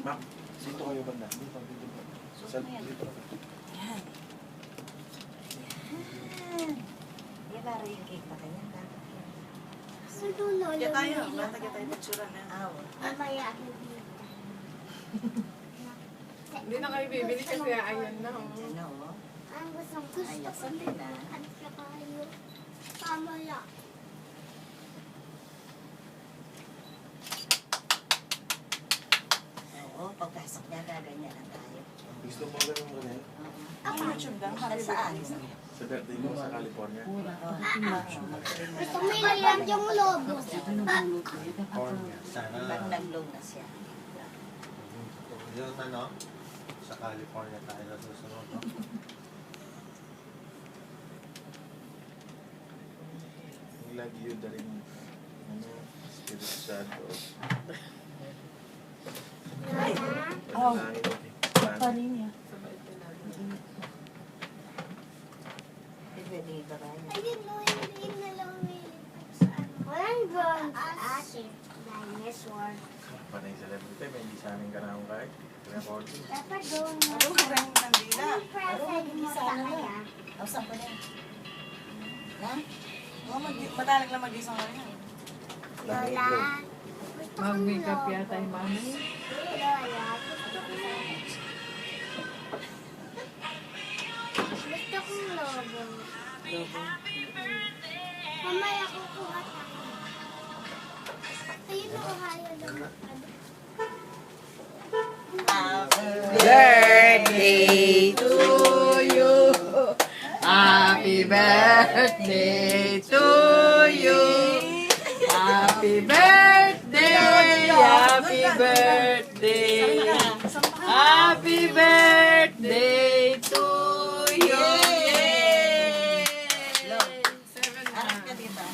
Ma'am, dito kayo banda. Dito. Dito. Yan. Yan, para yung cake pa kanya. Kaya tayo, bata kaya tayo picture na. Mamaya ako dito. Hindi na kayo bibili kasi ayun na. Ano, oh. Ang gusto Ay, ko sandali na. ano ka kayo. Mamaya. Oo, pagpasok niya, gaganyan na tayo. Gusto mo ganun mo rin? Ang YouTube lang, para saan? Sa birthday mo sa California? Gusto mo ilan yung lobo. Sana Pag nag-low na siya. yung ano, sa California tayo na susunod, no? Love you da rin. Ano, Spirit Santo. Oh. Panalangin niya. Sabay natin. Pwede ba ba I didn't know hindi na lang nilipat sa ano. Walang drone sa atin. Dinosaur. Panay celebrity, may hindi sa amin ka na akong kahit. Recording. Dapat doon mo. Ano, parang kandila. Anong present mo sa kanya? O, saan ko na yan? Ha? Oh, madalang lang mag-isang ka rin. Lola. Gusto kong Mag-makeup lobo. yata yung mami. Lola, gusto kong lobo. Mamaya kukuha tayo. Ayun ako kaya lang. Birthday to you. Happy birthday to you. Happy birthday. Happy birthday. Happy birthday to you. Harap ka dito.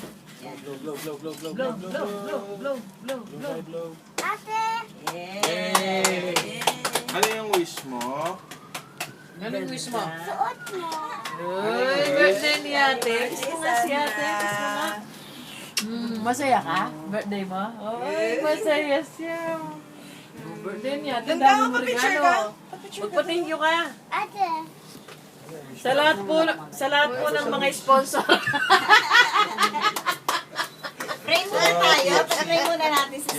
Blow. Ate! Yay! Ano yung wish mo? Anong wish mo? Suot mo. Uy, birthday ni ate. Kiss mo nga si ate. Kiss mo nga. Masaya ka? Birthday mo? Uy, masaya siya. Birthday niya. Ate, Ganda dami ka, mo pa-picture regalo. ka. Pa-picture ka. Magpa-thank you ka. Ate! Sa lahat po ng mga sponsor. Pray muna tayo. Pray muna natin sa